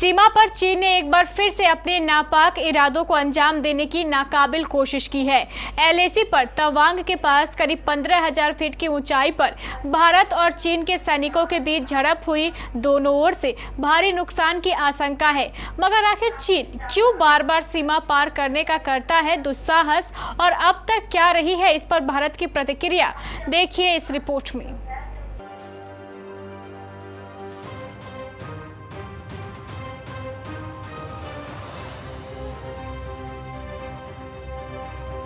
सीमा पर चीन ने एक बार फिर से अपने नापाक इरादों को अंजाम देने की नाकाबिल कोशिश की है। एलएसी पर तवांग के पास करीब 15,000 फीट की ऊंचाई पर भारत और चीन के सैनिकों के बीच झड़प हुई। दोनों ओर से भारी नुकसान की आशंका है, मगर आखिर चीन क्यों बार बार सीमा पार करने का करता है दुस्साहस, और अब तक क्या रही है इस पर भारत की प्रतिक्रिया, देखिए इस रिपोर्ट में।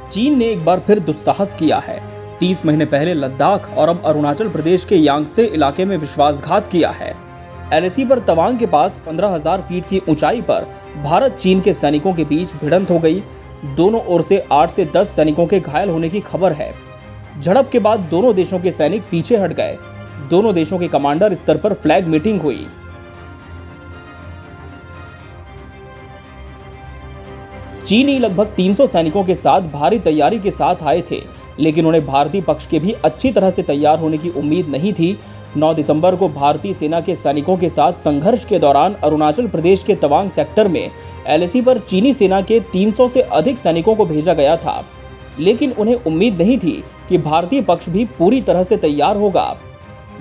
चीन ने एक बार फिर दुस्साहस किया है। 30 महीने पहले लद्दाख और अब अरुणाचल प्रदेश के यांगत्से इलाके में विश्वासघात किया है। एलएसी पर तवांग के पास 15,000 फीट की ऊंचाई पर भारत चीन के सैनिकों के बीच भिड़ंत हो गई। दोनों ओर से 8 से 10 सैनिकों के घायल होने की खबर है। झड़प के बाद दोनों देशों के सैनिक पीछे हट गए। दोनों देशों के कमांडर स्तर पर फ्लैग मीटिंग हुई। चीनी लगभग 300 सैनिकों के साथ भारी तैयारी के साथ आए थे, लेकिन उन्हें भारतीय पक्ष के भी अच्छी तरह से तैयार होने की उम्मीद नहीं थी। 9 दिसंबर को भारतीय सेना के सैनिकों के साथ संघर्ष के दौरान अरुणाचल प्रदेश के तवांग सेक्टर में एलएसी पर चीनी सेना के 300 से अधिक सैनिकों को भेजा गया था, लेकिन उन्हें उम्मीद नहीं थी कि भारतीय पक्ष भी पूरी तरह से तैयार होगा।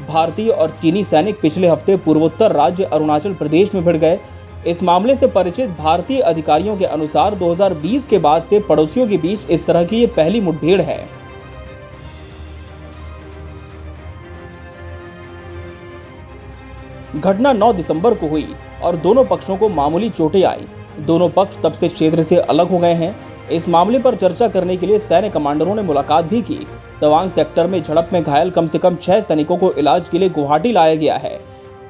भारतीय और चीनी सैनिक पिछले हफ्ते पूर्वोत्तर राज्य अरुणाचल प्रदेश में भिड़ गए। इस मामले से परिचित भारतीय अधिकारियों के अनुसार 2020 के बाद से पड़ोसियों के बीच इस तरह की ये पहली मुठभेड़ है। घटना 9 दिसंबर को हुई और दोनों पक्षों को मामूली चोटें आई। दोनों पक्ष तब से क्षेत्र से अलग हो गए हैं। इस मामले पर चर्चा करने के लिए सैन्य कमांडरों ने मुलाकात भी की। तवांग सेक्टर में झड़प में घायल कम से कम 6 सैनिकों को इलाज के लिए गुवाहाटी लाया गया है।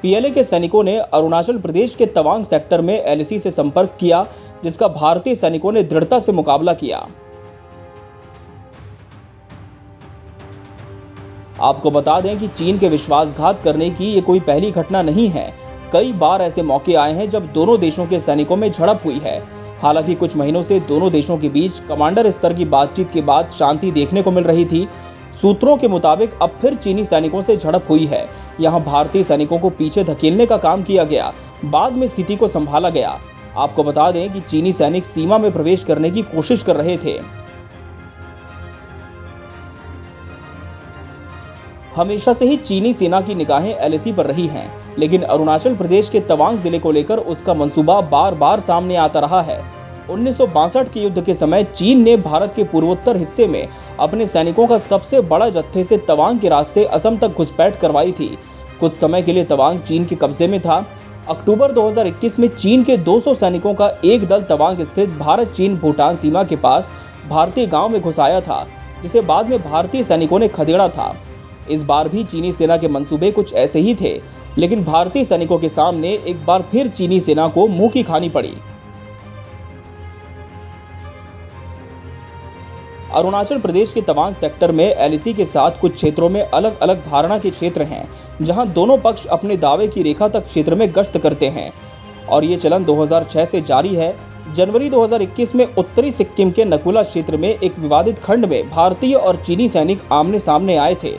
पीएलए के सैनिकों ने अरुणाचल प्रदेश के तवांग सेक्टर में एलएसी से संपर्क किया, जिसका भारतीय सैनिकों ने दृढ़ता से मुकाबला किया। आपको बता दें कि चीन के विश्वासघात करने की ये कोई पहली घटना नहीं है। कई बार ऐसे मौके आए हैं जब दोनों देशों के सैनिकों में झड़प हुई है। हालांकि कुछ महीनों से दोनों देशों के बीच कमांडर स्तर की बातचीत के बाद शांति देखने को मिल रही थी। सूत्रों के मुताबिक अब फिर चीनी सैनिकों से झड़प हुई है। यहां भारतीय सैनिकों को पीछे धकेलने का काम किया गया, बाद में स्थिति को संभाला गया। आपको बता दें कि चीनी सैनिक सीमा में प्रवेश करने की कोशिश कर रहे थे। हमेशा से ही चीनी सेना की निगाहें एलएसी पर रही हैं, लेकिन अरुणाचल प्रदेश के तवांग जिले को लेकर उसका मंसूबा बार बार सामने आता रहा है। 1962 के युद्ध के समय चीन ने भारत के पूर्वोत्तर हिस्से में अपने सैनिकों का सबसे बड़ा जत्थे से तवांग के रास्ते असम तक घुसपैठ करवाई थी। कुछ समय के लिए तवांग चीन के कब्जे में था। अक्टूबर 2021 में चीन के 200 सैनिकों का एक दल तवांग स्थित भारत चीन भूटान सीमा के पास भारतीय गांव में घुस आया था, जिसे बाद में भारतीय सैनिकों ने खदेड़ा था। इस बार भी चीनी सेना के मंसूबे कुछ ऐसे ही थे, लेकिन भारतीय सैनिकों के सामने एक बार फिर चीनी सेना को मुंह की खानी पड़ी। अरुणाचल प्रदेश के तवांग सेक्टर में एलएसी के साथ कुछ क्षेत्रों में अलग अलग धारणा के क्षेत्र हैं, जहां दोनों पक्ष अपने दावे की रेखा तक क्षेत्र में गश्त करते हैं, और ये चलन 2006 से जारी है। जनवरी 2021 में उत्तरी सिक्किम के नकुला क्षेत्र में एक विवादित खंड में भारतीय और चीनी सैनिक आमने सामने आए थे।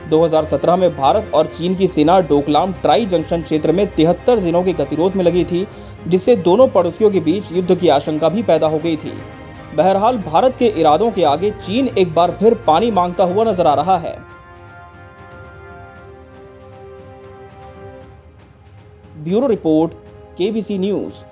2017 में भारत और चीन की सेना डोकलाम ट्राई जंक्शन क्षेत्र में 73 दिनों के गतिरोध में लगी थी, जिससे दोनों पड़ोसियों के बीच युद्ध की आशंका भी पैदा हो गई थी। बहरहाल भारत के इरादों के आगे चीन एक बार फिर पानी मांगता हुआ नजर आ रहा है। Bureau report, KBC news.